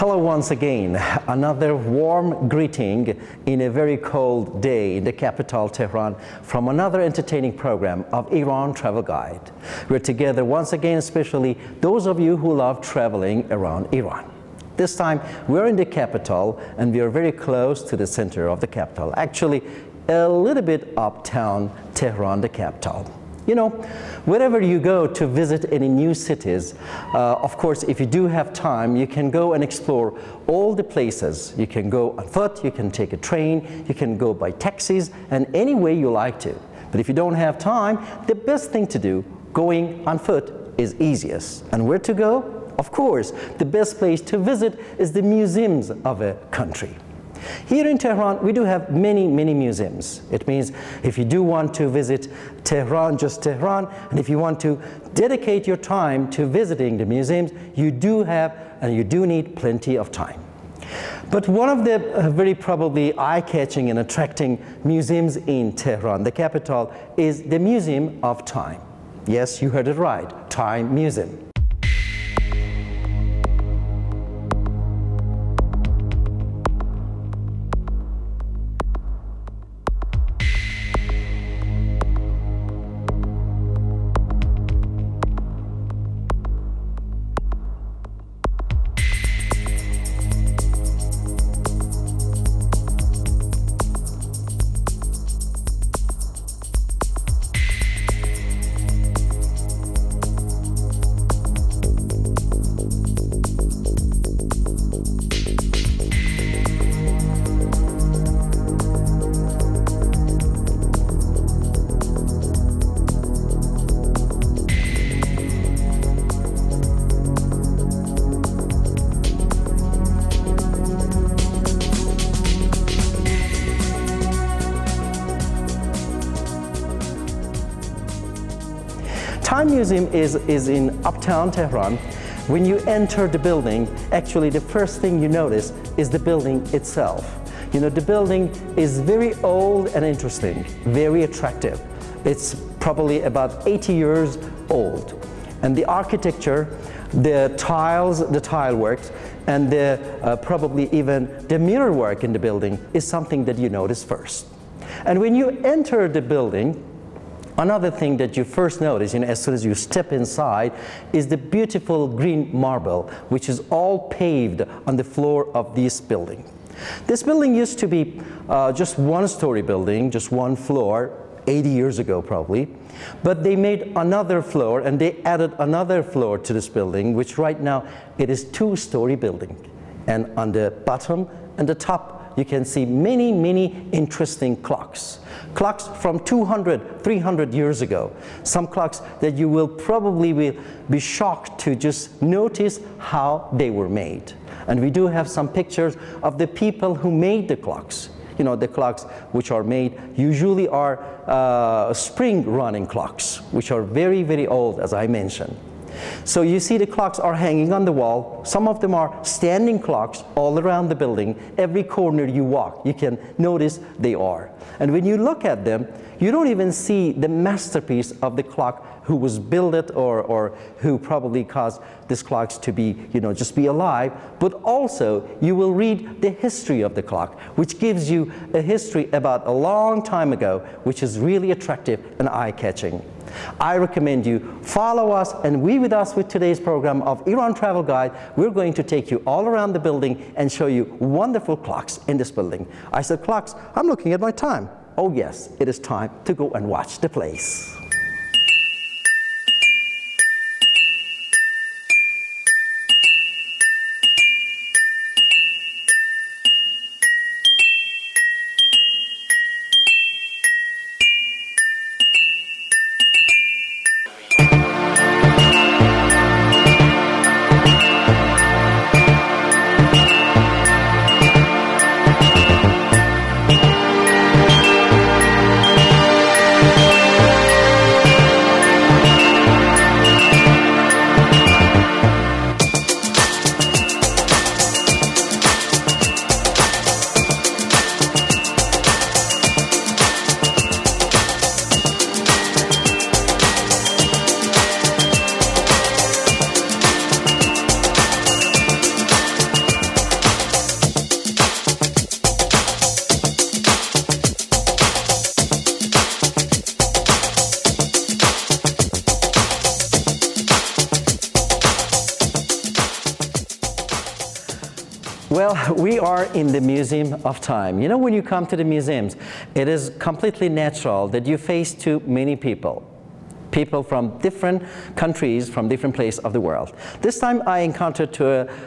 Hello once again. Another warm greeting in a very cold day in the capital, Tehran, from another entertaining program of Iran Travel Guide. We're together once again, especially those of you who love traveling around Iran. This time, we're in the capital, and we are very close to the center of the capital. Actually, a little bit uptown Tehran, the capital. You know, wherever you go to visit any new cities, of course, if you do have time, you can go and explore all the places. You can go on foot, you can take a train, you can go by taxis, and any way you like to. But if you don't have time, the best thing to do, going on foot, is easiest. And where to go? Of course, the best place to visit is the museums of a country. Here in Tehran, we do have many museums. It means if you do want to visit Tehran, just Tehran, and if you want to dedicate your time to visiting the museums, you do have and you do need plenty of time. But one of the very probably eye-catching and attracting museums in Tehran, the capital, is the Museum of Time. Yes, you heard it right, Time Museum. Time Museum is in uptown Tehran. When you enter the building, actually the first thing you notice is the building itself. You know, the building is very old and interesting, very attractive. It's probably about 80 years old. And the architecture, the tiles, the tile works, and probably even the mirror work in the building is something that you notice first. And when you enter the building, another thing that you first notice, you know, as soon as you step inside, is the beautiful green marble, which is all paved on the floor of this building. This building used to be just one-story building, just one floor, 80 years ago probably. But they made another floor, and they added another floor to this building, which right now it is two-story building. And on the bottom and the top, you can see many interesting clocks. Clocks from 200, 300 years ago. Some clocks that you will probably be shocked to just notice how they were made. And we do have some pictures of the people who made the clocks. You know, the clocks which are made usually are spring-running clocks, which are very old, as I mentioned. So you see the clocks are hanging on the wall. Some of them are standing clocks all around the building. Every corner you walk, you can notice they are. And when you look at them, you don't even see the masterpiece of the clock who was built it or who probably caused these clocks to be, you know, just be alive. But also, you will read the history of the clock, which gives you a history about a long time ago, which is really attractive and eye-catching. I recommend you follow us and be with us with today's program of Iran Travel Guide. We're going to take you all around the building and show you wonderful clocks in this building. I said clocks, I'm looking at my time. Oh yes, it is time to go and watch the place. We are in the Museum of Time. You know, when you come to the museums, it is completely natural that you face too many people. People from different countries, from different places of the world. This time I encountered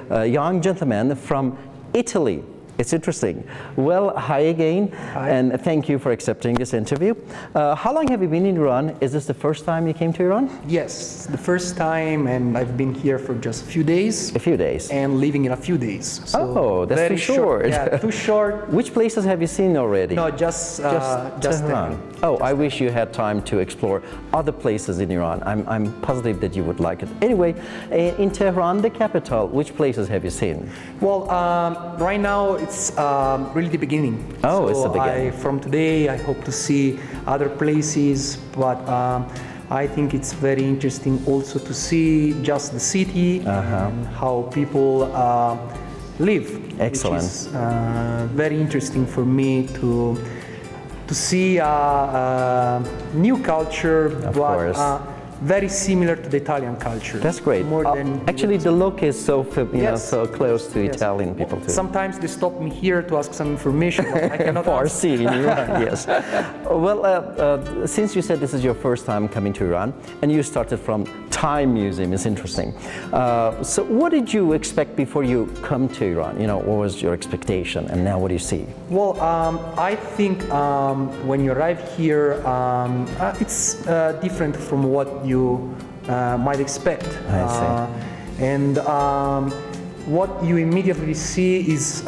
a young gentleman from Italy. It's interesting. Well, hi again, and thank you for accepting this interview. How long have you been in Iran? Is this the first time you came to Iran? Yes, the first time, and I've been here for just a few days. A few days. And leaving in a few days. So oh, that's too short. Yeah, too short. Which places have you seen already? No, just Tehran. Oh, I wish you had time to explore other places in Iran. I'm positive that you would like it. Anyway, in Tehran, the capital, which places have you seen? Well, right now it's really the beginning. Oh, so it's the beginning. From today, I hope to see other places, but I think it's very interesting also to see just the city and how people live. Excellent. Which is very interesting for me to see a new culture, but very similar to the Italian culture. That's great. More than actually, the look is so so close to Italian people too. Sometimes they stop me here to ask some information. But I cannot Farsi in Iran, yes. Well, since you said this is your first time coming to Iran, and you started from Time Museum, it's interesting. So, what did you expect before you come to Iran? You know, what was your expectation, and now what do you see? Well, I think when you arrive here, it's different from what you might expect. I see. And what you immediately see is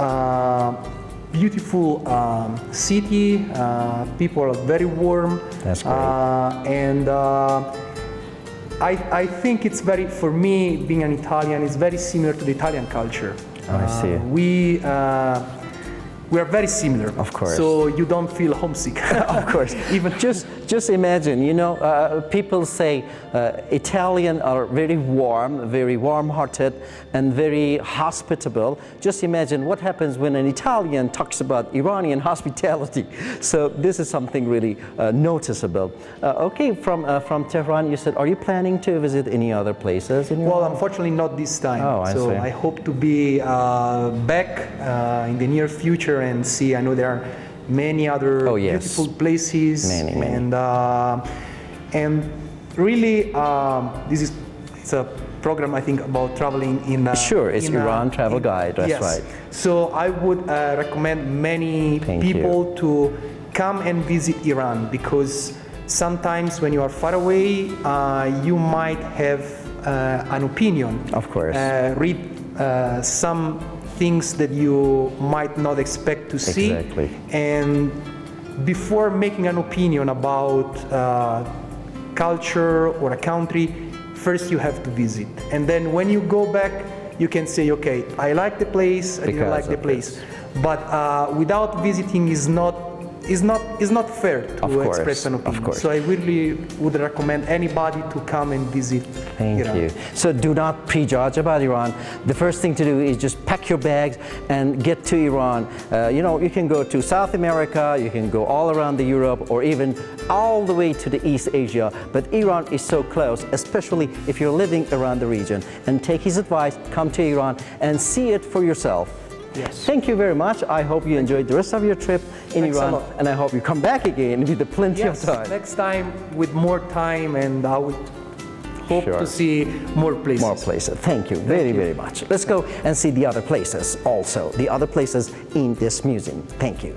beautiful city. People are very warm. That's great. And I think it's very, for me, being an Italian, it's very similar to the Italian culture. I see. We are very similar. Of course. So you don't feel homesick. Of course. Even just imagine, you know, people say Italian are very warm-hearted, and very hospitable. Just imagine what happens when an Italian talks about Iranian hospitality. So this is something really noticeable. Okay, from Tehran, you said, are you planning to visit any other places in Iran? Well, unfortunately, not this time. Oh, I see. I hope to be back in the near future and see. I know there are many other beautiful places. Many. And really, it's a program, I think, about traveling in. Sure, it's Iran Travel Guide. That's right. So I would recommend many people to come and visit Iran, because sometimes when you are far away, you might have an opinion. Of course. Read some things that you might not expect to see. Exactly. And before making an opinion about culture or a country, first you have to visit. And then when you go back, you can say, okay, I like the place, I didn't like the place. But without visiting is not fair to express an opinion. So I really would recommend anybody to come and visit Iran. Thank you. So do not prejudge about Iran. The first thing to do is just pack your bags and get to Iran. You know, you can go to South America, you can go all around the Europe, or even all the way to the East Asia. But Iran is so close, especially if you're living around the region. And take his advice, come to Iran and see it for yourself. Yes. Thank you very much. I hope you enjoyed the rest of your trip in Iran, and I hope you come back again with plenty of time. Next time with more time, and I would hope to see more places. More places. Thank you very much. Let's go and see the other places also, the other places in this museum. Thank you.